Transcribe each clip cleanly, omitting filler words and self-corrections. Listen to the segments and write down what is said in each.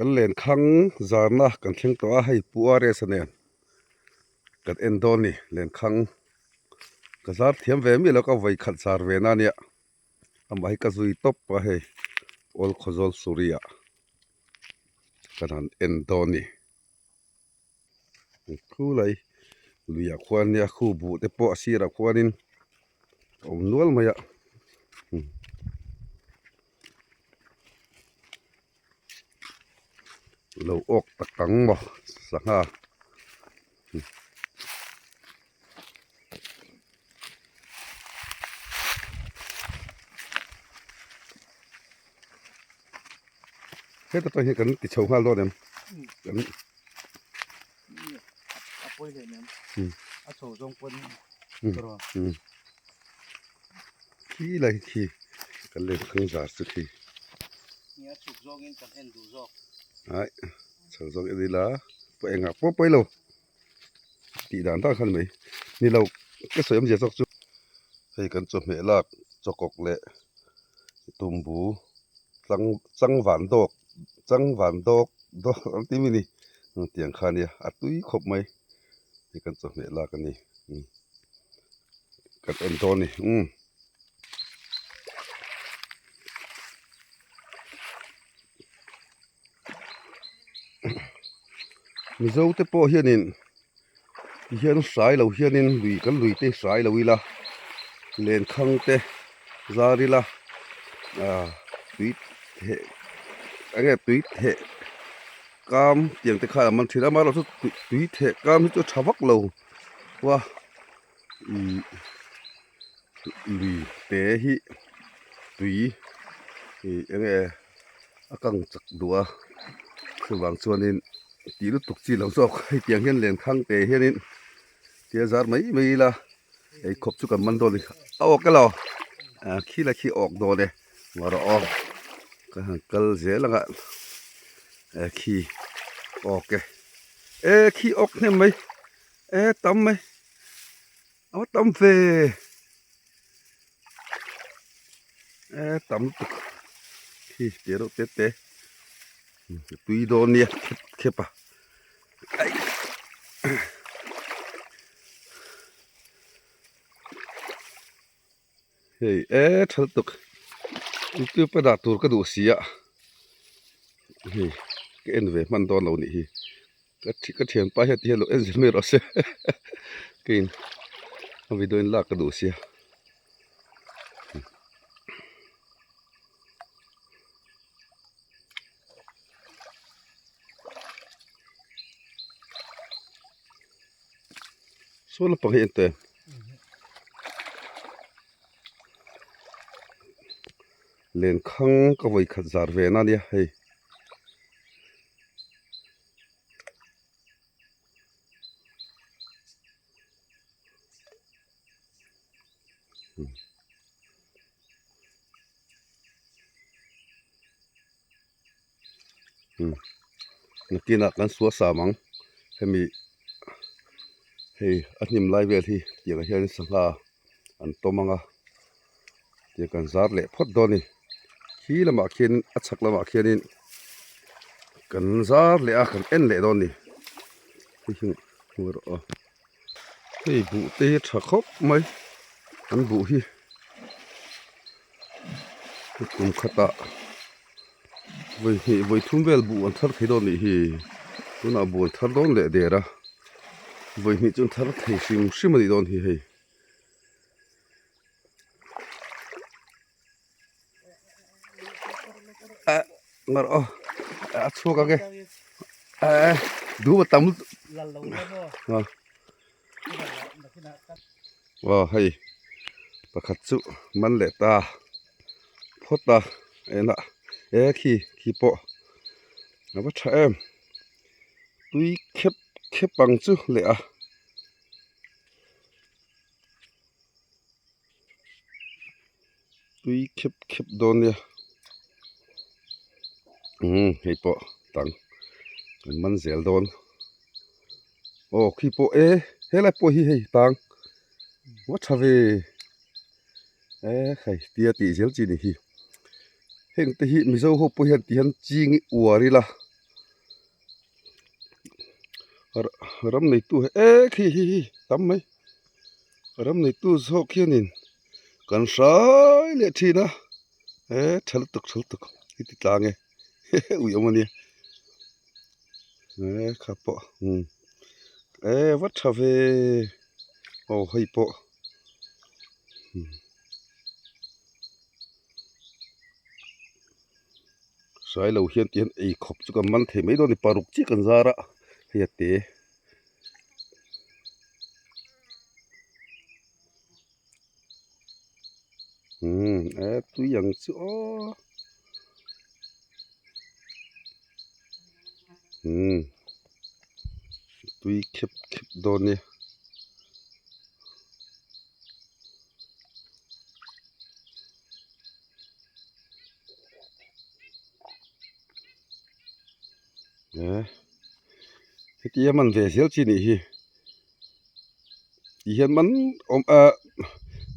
กันเล่นคังจานะกันเข่งตัวให้ปัวเรสเนนกันเอ็นโดนี่เล่นคังก็ซาร์เทียมเวมีแล้วก็ไว้ขัดซาร์เวนันเนี่ยทำให้กระซุยตบไปให้โอลคอซอลสุริยะกันเอ็นโดนี่คู่เลยลุยควรเนี่ยคู่บูเตปอสีระควรินนวลมาอะเราออกตะกังบ่สักฮะเฮ้ยแต่ตอนนี้กันติดชาวห้าโลเนี่ยกันเอาไปเลยเนี่ยเอาโถจงปนตรอขี้อะไรขี้กันเล่นเครื่องจักรสักทีเนี่ยฉุกจงเงินกันเอ็นดูจอกไอ้ฉุกจงอีละไปเองอ่ะไปเราตีด่านตั้งขันไหมนี่เราก็เสริมเสียสักจุดให้กันจบเหตุลักจกกเละตุ่มบูจังหวานดอกดอกอันที่มีนี่เตียงคานี่อัดตุ้ยครบไหมให้กันจบเหตุลักกันนี่กันเอ็นโทนี่มีเจ้าเตปอเฮียนินเฮียนสายเราเฮียนินลุยกันลุยเตสายเราวิละเล่นคังเตซาริละตุยเทอันนี้ตุยเทกามเตียงเตขามันทีละมาเราสุดตุยเทกามที่จะชวักเราว่าลุยเตหิตุยอันนี้อากังจักดัวคือบางส่วนนี้ตีรุตุกจีหลังซอกให้เตียงเฮียนเล่นคังเตเฮียนินเตียซาร์ไม่ละไอ้ขบสุกันมันโดนเอาออกกันเราขี้ละขี้ออกโดนเลยมาเราออกก็หันกลเสียแล้วก็ขี้ออกแกขี้ออกเนี่ยไหมตั้มไหมเอาตั้มเฟตั้มตุกขี้เดี๋ยวเตะตุยโดนเนี่ยเข็บปะเฮ้ยทัลตุกนี่คือประดาตัวกระดูกเสียเฮ้ยก็เอ็นเวมันโดนเรานี่ก็เทียนไปเทียนเราเอ็นจะไม่รอดเสียกินเอาไปโดนลากกระดูกเสียส่วนละปังเห็นเตเล่นคังก็ไว้ขัดจาร์เวนันเนี่ยเฮ้ยนักกินอ่ะกันสัวสามังให้มีเฮ้ยอันนี้มันไล่เวทีเดี๋ยวก็เห็นสังหาอันโตมังอ่ะเดี๋ยวกันจาร์เละพอดโดนี่ขี้ละมาเขียนอัดชักละมาเขียนกันจาร์เละกันเอ็นเละโดนี่ที่หิ้งหัวเราเฮ้ยบุเตะชักครบไหมอันบุฮีกุมขตะไว้ทุ่มเวลบุอันทัดขีดนี่ฮีตัวน่ะบุทัดโดนเละเดียระไว้นี่จนทัดให้ชิมดีโดนฮีเฮ้ยงั้นชัวร์กันดูว่าตั้มว้าเฮ้ยประคัตสุมันเละตาพอตาน่ะขี้ปอนะว่าใช่ตุยเข็บปังจุเละตุยเข็บโดนเนี่ยเฮ้ยปอตังมันเสียโดนโอ้ขี้ปอเฮ้ยละปอเฮ้ยตังว่าชาเวใครเตียตีเสียวจีนี่เห็นแต่ฮิมิโซโฮปุเห็นตีหันจีงอัวรีละ ram nei tu khi tam mai ram nei tu so khianin kan sai le thina thal tuk ti tlange ui omani khapo wat thave hei po sai lo hian tian ei khop chu kan man the mai do ni paruk chi kan zara hia te tu yang chu tui khep do ni heti man ve sel chi ni hi hian man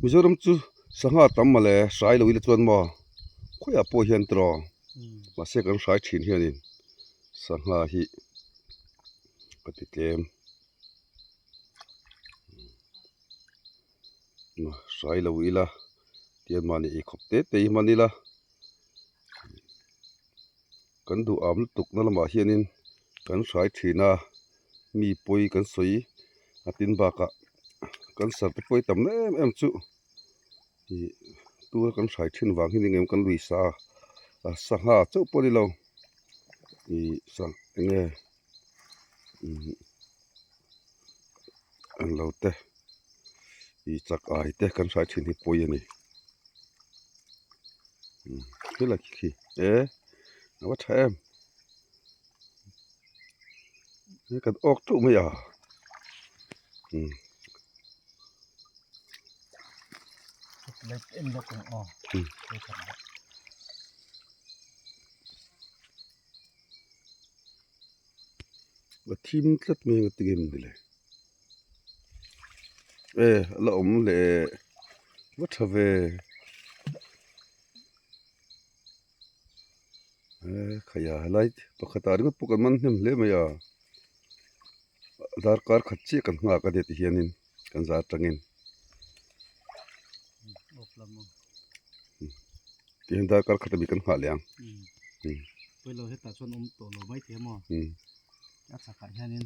mizoram chu sanga tam male sai lo ile chuan ma khoya po hian tro ma se kan sai thin hianin sanga hi pati tlem ma sai lo ila tian mani e khopte te manila kan du am tuk na lama hianin kan sai thina mi poi kan soi atin ba ka kan sar te poi tam em chu hi tu kan sai thin wang hi ngem kan lui sa sanga chu poli lo i sang nge an lo te i chak ai te kan sai thin hi poi ani hila ki what time ni kan ok tu me ya Let em look on. ba thim tlat me ngatgem dile la om le what have khaya light pakhatar ngot pukan man hem le me ya dar kar khatchi kan nga ka de ti hianin kan za tangin tian dar kar khatabi kan nga leang poi lo heta chon to lo mai te mo ya chaka hianin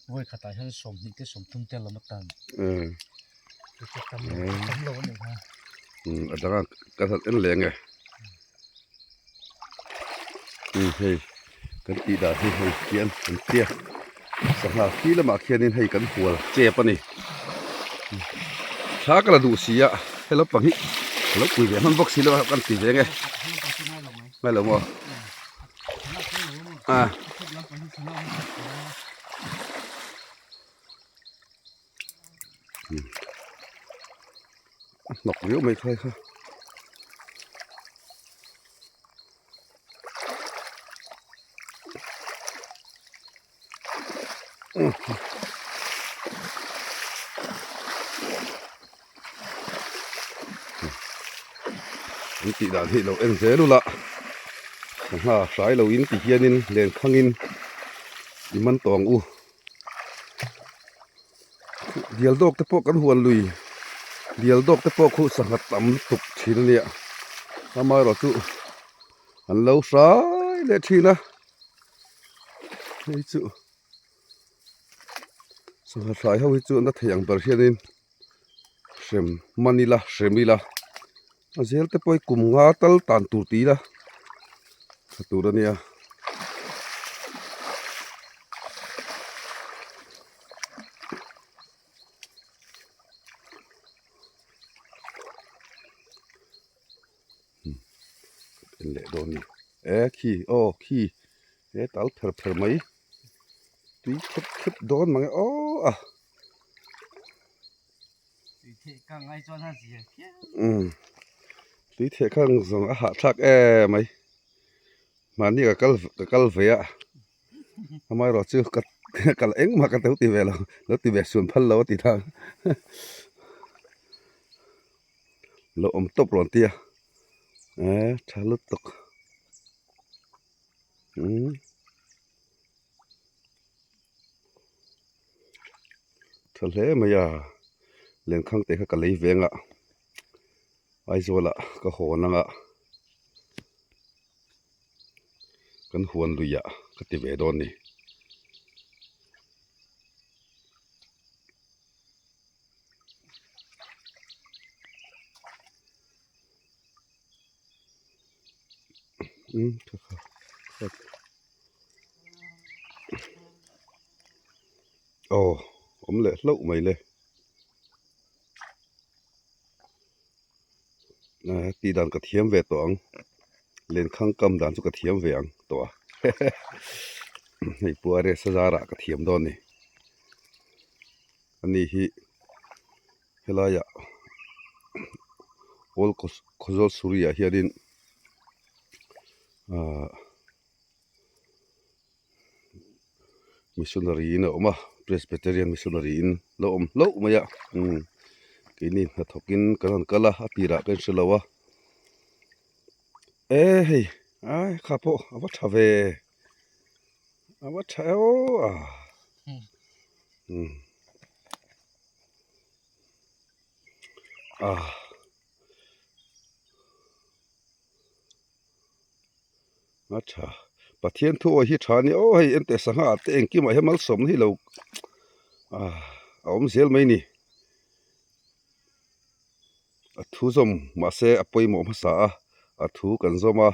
voi khata hian som ni te som tum tel lo matan tam lo ni ha adanga ka sat en lenge hei kan ti da hi hei kian kan tia sanga ki lama khianin hei kan hual che pani tha kala du sia hello pangi hello pui ve man box silo kan ti ve nge mai lo mo nọc riu mấy khai kha chị đã thị lâu em dễ luôn lạ ha trái lâu in thì hiên lên khang in đi man tòng u dial dok te po kan huan lui dial dok te po khu sangat tam tuk thin nia ama ro chu an lo sai le thina hei chu sangat sai ho chu na theyang bar hianin sem manila semila azel te poi kum nga tal tan tur ti la tur ania le doni khi tal pher mai tui khep don mang the ka ngai chon ha ji tui the khang zong a ha thak mai mani ka kal ve a amai ro chu kal eng ma ka teu ti ve lo ti ve sun phal lo ti thang lo om top ron tia thalut tok ะเลมายาเล่นข้างเตะก็เลยเวงอ่ะไอโซละก็โหนังอ่ะกันหวนลุยอ่ะก็ติเวดอนนี่ครับโอ้ผมเลยเล่าไม่เลยตีดันกระเทียมเวตองเล่นข้างกำดันสุกระเทียมเวียงตัว ให้ปัวเรสจาระกระเทียมดอนนี่อันนี้ฮิเฮลายะโอลโคโซลสุริยะเฮียดินมิชชันนารีนะออกมาเพรสเบเตเรียนมิชชันนารีนละอมละมายะกินนี่ถ้าทกินกันกะละตีระกันเสลาวะเอ้ยไอ้ข้าพออวัชเวอวัชโออาชาปะเทียนทั่วฮิชานี่โอ้ยเอ็นแต่สังหาเตงกิมาให้มัลสมที่เราเอามเสียลไหมนี่ทุสมมาเสอปอยหมอภาษาทุกันซมา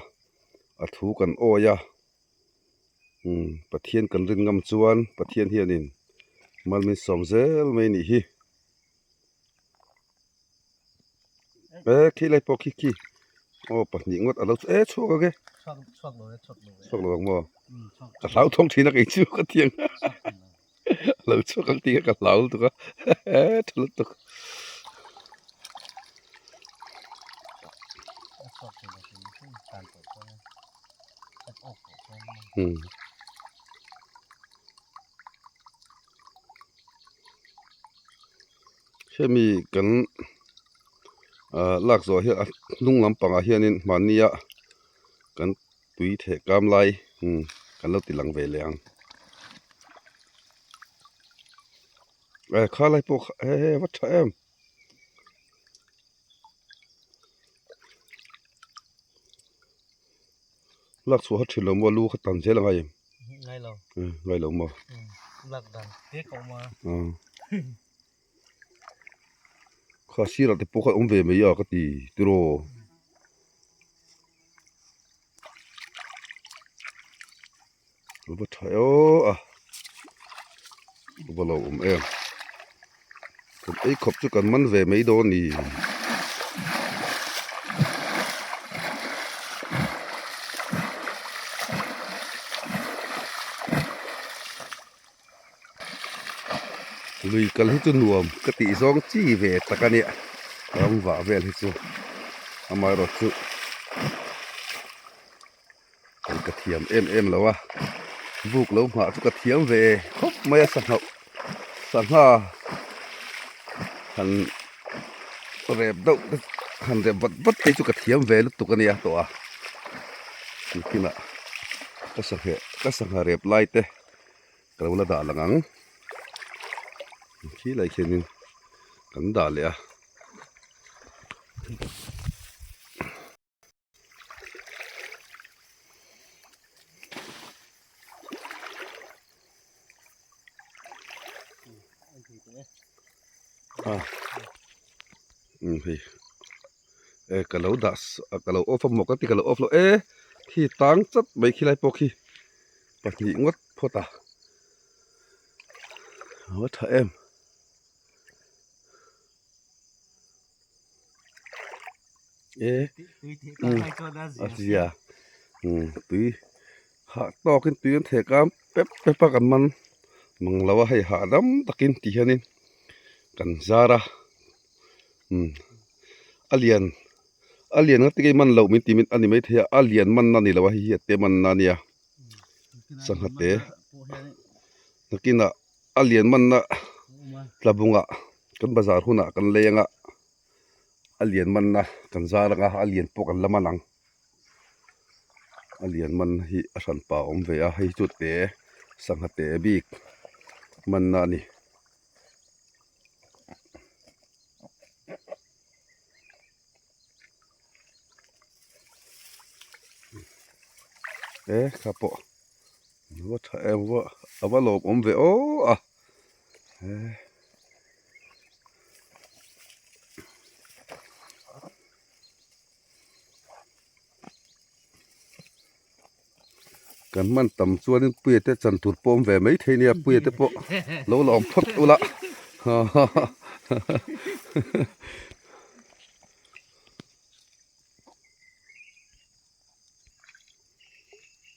ทุกันโอยะปะเทียนกันรินงำจวนปะเทียนเฮียนินมันมีสมเซลไหมนี่ฮิขี้ไรปอขี้โอ้ปะหญิงวัดอะไรชัวร์กันชอบเลยชัวร์เลยมั้งกะเหลาท้องที่นักไอ้ชิวกะเทียงเหลาชัวร์กันตีกะเหลาตัวก็ทะลุตัวชอบเลยการเปิดก็จะออกใช่มีกันลากซอเฮียนุ่งลำปังเฮียนินมันนี่ะกันตุยเถกามไลกันเราติหลังเวเลียงข้าไรพวกวัดแอมลากสัวฮัดชิลมว่าลูกตันเจลังไงไงเราไงเรามาลากดันเด็กออกมาข้าซีรัดพวกเขาเวไม่ยากตีตัวโรวัดโอ้บ่เราเอ็มไอ้ขบจุกันมันเวไม่โดนนี่ลุยกันให้จนรวมกติซองจี้เวตะกันเนี่ยทำว่าเวลให้จูทำมารถจูกระเทียมเอ็มแล้ววะบุกแล้วมาทุกกระเทียมเวครบไม่สังหาหันเรียบดอกหันเรียบบัดไปทุกกระเทียมเวลุตุกันเนี่ยตัวนี่นะก็สังหาเรียบไล่เตะกระวละด่าหลังขี้ไรแค่นี้กันด่าเลยพี่กะเหลาดัสกะเหลาออฟหมกติกะเหลาออฟแล้วที่ตั้งจัดไม่ขี้ไรปอกขี้ปัจจุบันพอตาว่าถ้าอาเซียตุยหาต่อขึ้นตุยเถกามเป๊ะปะกันมันมังลาวให้หาดำตะกินตีนี่กันซาระอเลียนก็ติมันเรามินติมินอันนี้ไม่เทียอเลียนมันนั่นนี่ละวะเฮียเตมันนั่นเนี่ยสังหเตตะกินอะอเลียนมันนะลาบุงอะกันบาซาร์หุนะกันเลยงอะอเลียนมันนะกันซาระงะอเลียนปกันละมันนังอเลียนมันฮิอสันป่าอมเวียให้จุดเตสังหเตบิกมันนั่นนี่ ครับปะว่าถ้าว่าเอาว่าหลบอมเวโอ้อะกันมันต่ำส่วนนึงเปียแต่จันทุดปมแวไม่เทเนี่ยเปียแต่ปะเราหลอมพดอุละ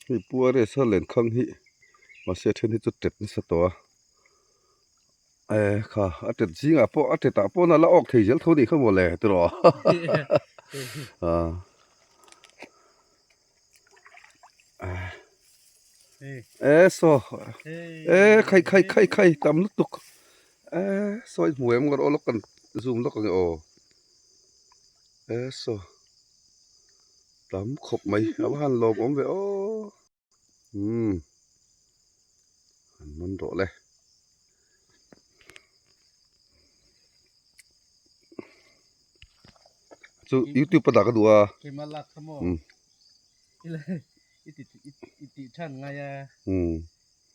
นี่ปัวเรซาเลนคังฮิมาเสียเทนที่จุดเด็ดนี่สตัวค่ะอัดเด็ดจริงอ่ะปะอัดเด็ดตาปะนั่นละออกเทียลเท่านี้เข้าหมดเลยตัวโซใครตำลุตุกซอยหวยมันก็เอาล็อกกันซูมล็อกกันโอโซตำขบไหมเอาหันหลบอมไปโอ้หันมันโดเลยจูYouTube ปะดากะดูอ่ะเกมาลักขโมอีเลยอิติชันไงอ่ะ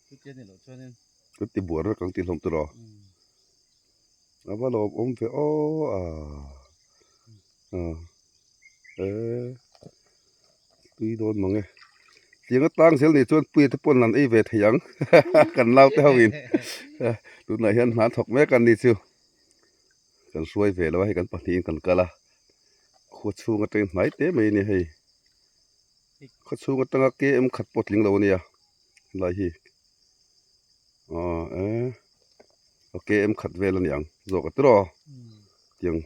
ทุกเจนี่หรอช่วยนึงก็ติบัวรักกันติลมตัวแล้วว่าหลบอมไปโอ้ตุยโดนมั้งไงเสียงก็ตั้งเสียงนี่ชวนปีตะปนนั่นไอ้เวทยังกันเล่าแต่เฮาวินดูไหนเห็นหาถกแม่กันนี่ซิวกันช่วยเวแล้วให้กันปะทีกันกะละขวดชูกันเต็มไหนเต็มไม่นี่ให้ขวดชูกันตั้งเกมขัดปดลิงเราเนี่ยไรฮีโอเคเอ็มขัดเวลันยังโจกตรอยัง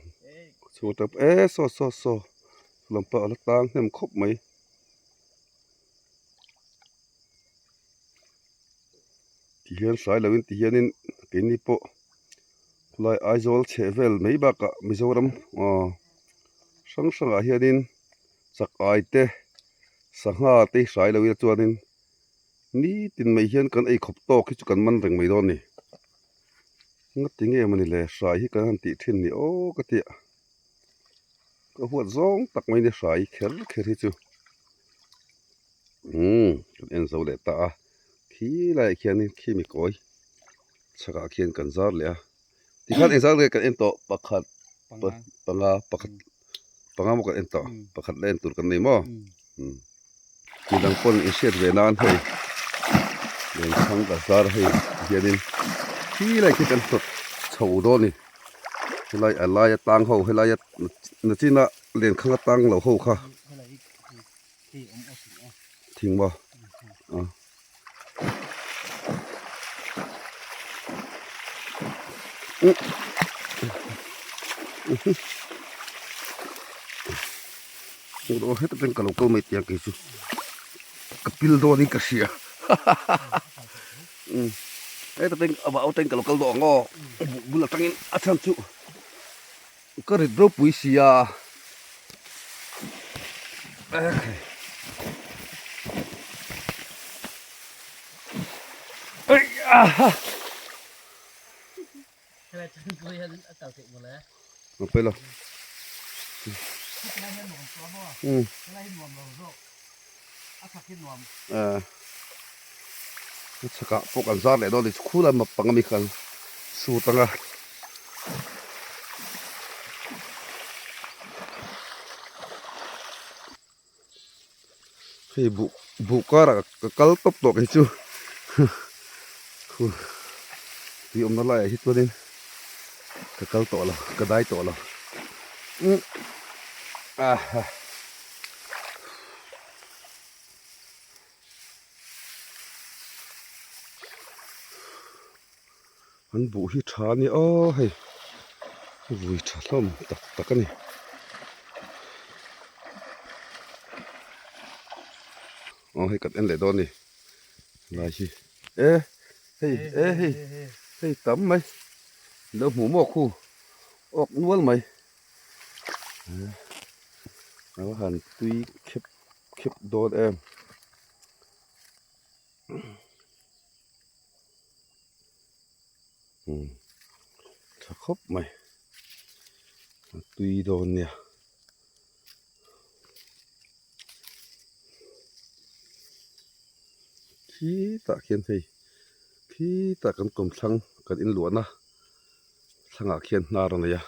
ชูตับโซลำปะละตังเhemครบไหมที่เห็นสายแล้วที่เห็นนี่กินนี่ปะลายไอโซลเชเวลไม่บักะมิโซรัมสังอาเฮียนินสักไอเตสังหาเตสายแล้วจวนนี่ตินไม่เห็นกันไอ้ขบโตคิดกันมันถึงไม่โดนนี่งัดจริงเอมันนี่แหละสายที่กันติทิ้นนี่โอ้กะติก็หัวซองตักไม่ได้สายเข็รที่จูกันเอ็นโซเลตาขี้ไรเขียนนี่ขี้มีก้อยสักเขียนกันซาร์เลยที่ขัดเอ็นซาร์เลยกันเอ็นโตปักขัดปังามันกันเอ็นโตปักขัดเล่นตุรกันนี่มั้งที่ดังปนอิเชียดเวนานให้เดินทางกันซาร์ให้เขียนนี่ที่ไรคิดกันสดเฉาโดนี่ไรอะไรตังเขาให้ไรนั่นที่น่ะเรียนข้างตังเราเขาค่ะทิ้งบ่โอ้ให้ตั้งกะโลกไม่เตียงกี่สุกปิลโดนี่กะเสียให้ตั้งเอาตั้งกะโลกโดงอบุลตั้งอาชันสุก็ริดรบปุยเสียอะไรจังเลยอัตตาเสกหมดแล้วเอาไปแล้วอะไรให้หนวมตัวบ่อะไรให้หนวมเราโซอัตตาคิดหนวมสักพวกกันซาร์เลยโดนดิคู่ละมาปังมีกันสู้ตั้งอ่ะให้บุกการะกัลตบตกไอ้จูที่อมนั่นแหละฮิตตัวนี้กัลโตแล้วก็ได้โตแล้วมันบุหิชานี่โอ้ยบุหิชาล้มตักกันนี่ให้กัดเอ็นเลยโดนนี่ลายชีเฮ้ยตำไหมเลือหมูหมกคู่ออกนวลไหมเอาหันตุยเข็บโดนถ้าครบไหมตุยโดนเนี่ย ขี้ตะเขียนให้ขี้ตะกันกลมสังกันอินหลวนะสังอาเขียนนารนะยะ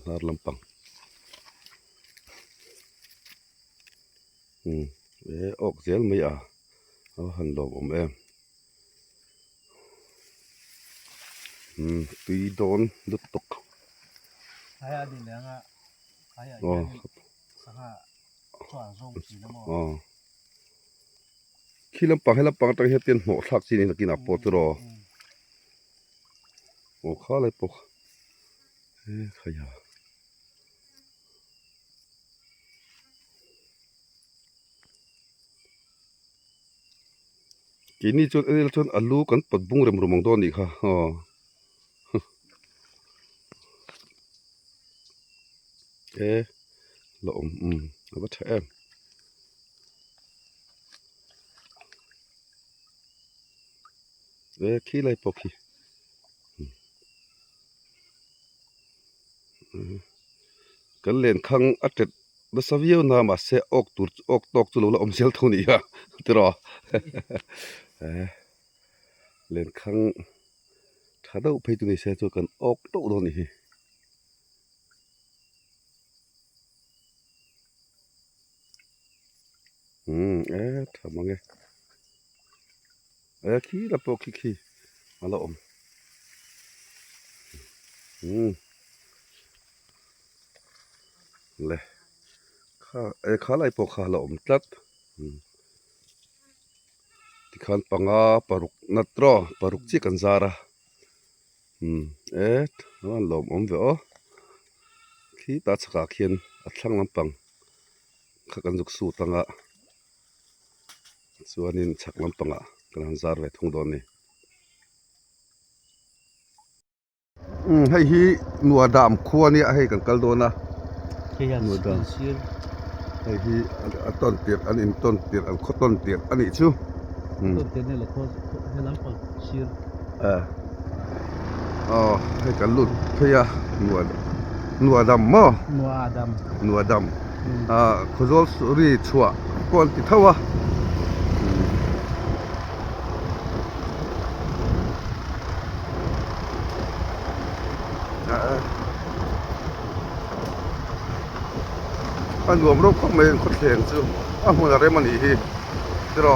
นารลำปังออกเสียงไม่เอาหันหลบเอ็มตีโดนลุกตกใครอดีตแล้วอ่ะใครอ่ะสักช่วงส่งสีน้ำมันขี้ลำปังให้ลำปังตั้งเฮ็ดเตียนหมอทักสินี่กินอ่ะปอตรอโอ้ข้าเลยปกขยะกินนี่จนอาลูกันปัดบุ้งเริ่มมองโดนอีกค่ะลมแล้วก็แถมขี้ไรปกขี้กันเล่นคังอัดเด็ดบสวิโอนามาเสออกตุออกตอกตุลละอมเซลทุนี่ฮะตรอเล่นคังถ้าเราไปตุนี่เสตัวกันออกโตโดนี่ทำมังไงขี้ละปกขี้มาละอมเลยข้าไล่ปกข้าละอมตัดที่ขันปังปารุกนัดรอปารุกจิกันซาระวันละอมเวอขี้ตาสกาเขียนอัดช่างลำปังข้ากันจุกสูตังส่วนนี้ชักลำปังกันซาร์ไว้ทุ่งดอนนี่ให้ฮีนัวดามขัวนี่ให้กันกัลโดนะนัวดามให้ฮีต้นเตียอันนี้ต้นเตียอันต้นเตียอันนี้ชูต้นเตียนี่แหละเขาให้ลำปังชีร์ให้กันลุดพยานัวดำมั้นัวดำขจรสุริชัวก่อนที่เท่าวะอันรวมรบก็ไม่คนแข่งซูมันอะไรมันอีกตรอ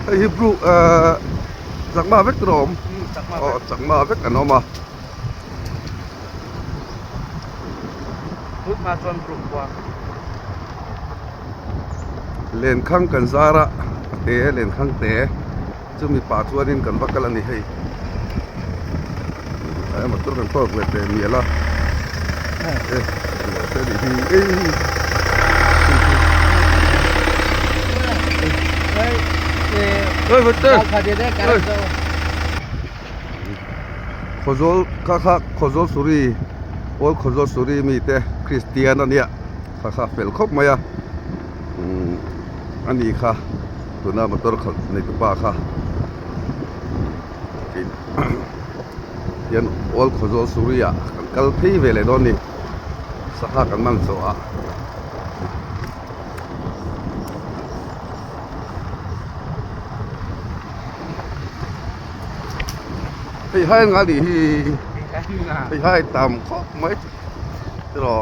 ไอ้ฮิบรูจากมาเวกตรอมจากมาเวกกันออกมาพุทธมาจนปลุกว่าเล่นข้างกันซาระเล่นข้างเตะจะมีป่าตัวนี้กันบักกันนี่ให้มาตัวกันตัวเวทมีละแต่ดีพุทธขจรข้าขจรสุรีโอ้ขจรสุรีมีแต่คริสเตียนเนี่ยข้าเฟลคบมาอ่ะอันนี้ค่ะตัวน้ามาตัวเขาในตัวป้าค่ะยันโอ้ขจรสุรีอ่ะกัลที่เวลาโดนนี่สหกันมันโซ่อ่ะให้งานดีให้ตามข้อไม่ตรอ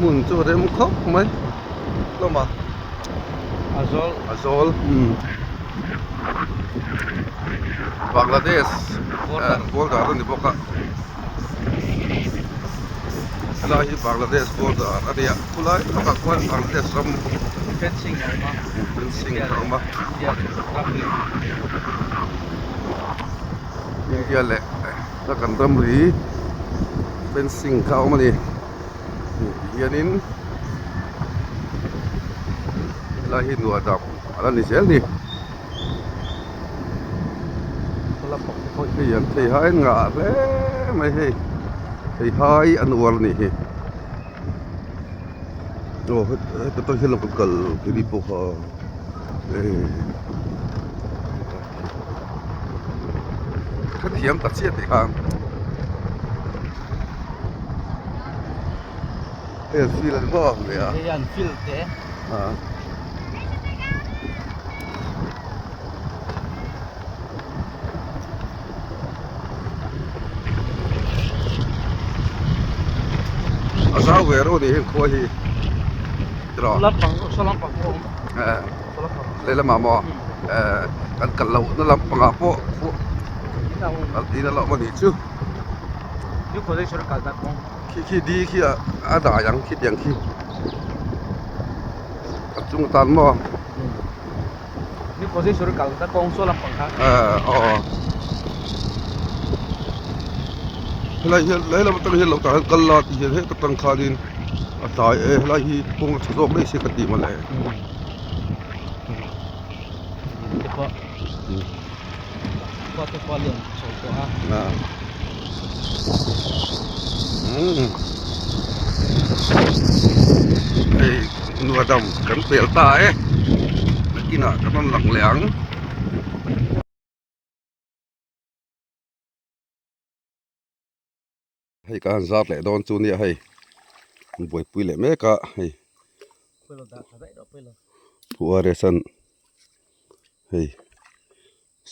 มุนจูเรมุขไหมลงมาอาโซลบังกลาเทศบอลดาร์นี่พวกลายบังกลาเทศบอลดาร์อะไรอ่ะคุณลายพวกบังกลาเทศรำเป็นสิ่งเข้ามาอย่างเดียวแหละถ้ากันรำรีเป็นสิ่งเข้ามาดิยันนินลาหินวัวดับอะไรนี่เสียนี่ยันที่หายงาเลยไม่ใช่ Hey hai an war ni he. Oh, to hello kal kiri po ha. Ka thiam ta chiat ti khang. Feel an bo le ya. ยันฟิลเตะ Asa vero ni he ko hi. Tro. สลับปังสลับปังโอม Eh, สลับปัง le la ma mo. Kan kalau na lam pa po. ที่เรา Al ina lo ma ni chu. นี่คนได้ช่วยกันตะกง Ki di ki a da yang ki yang ki. Chung tan mo. นี่คนได้ช่วยกันตะกงสลับปังครับ Lai la tang he lo ta kal la ti he ta tang kha din a sai lai hi pung chok le se ka ti ma le เฉพาะก็เฉพาะเรื่องสองตัวฮะ na ei nu dam kan pel ta kina kan lang liang hay ka zat le don chu ni hay boi pui le me ka hay เพื่อเราได้ดอกเพื่อเรา puare san hey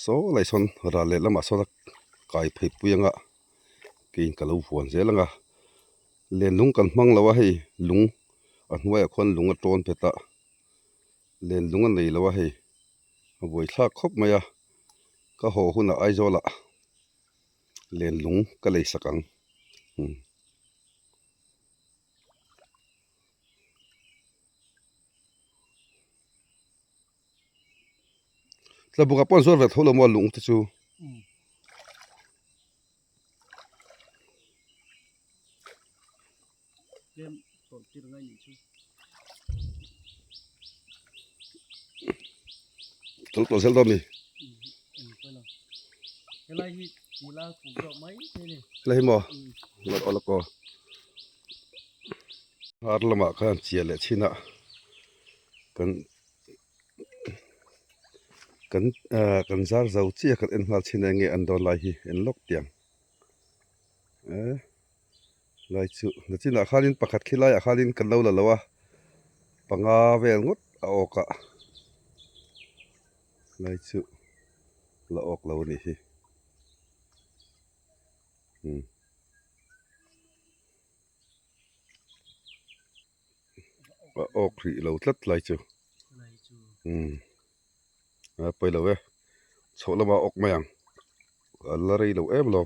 so lai son ra le lama so kai phei puyanga kin ka lo fuan zelanga len lung kan hmang lawa hei lung a hnuai a khon lung a ton pheta len lung an nei lawa hei a boi thla khop maya ka ho huna aizola len lung ka lei sakang tla buka pon zor vet holo mo lung te chu เริ่มต้นที่เราอยู่ชื่อ tol tol sel dom ni เพื่อเราอะไรที่มีลาปลูกดอกไม้นี่ lai mo lot ola ko har lama kan chia le china kan zar zau chi kan en hal china nge an don lai hi en lok tiang lai chu na china khalin pakhat khilai a khalin kan lo la lawa panga vel ngot a oka lai chu la ok lo ni hi a ok ri lo tlat lai chu อะไรจู ไปlo we chola ma ok mayang la rei lo em lo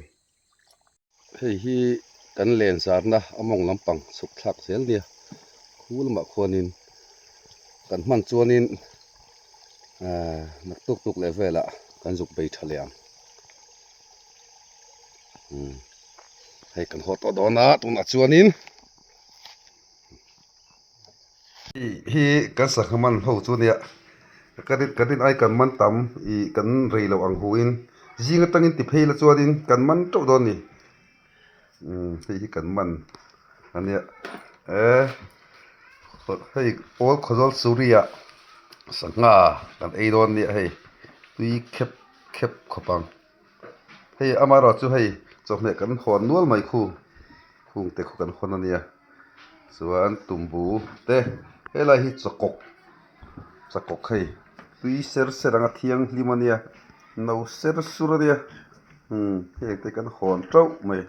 hei hi kan len sar na among lampang suk thak sel dia khul ma khonin kan man chuanin nak tuk tuk le vela kan zuk bei thaliam hei kan hot odona tuna chuanin hi kan sakhaman ho chu nia kadin ai kan man tam I kan rei lo ang huin jinga tangin ti phei la chuanin kan man to don ni hi kan man ania hei ol khozol suria sanga kan ei don ni hei tui khep khopang hei amaro chu hei chokme kan hon nual mai khu khung te khu kan hon ania chuan tumbu te helai hi chakok hei tui ser anga thiang hlimania no ser surania hei te kan hon trau mai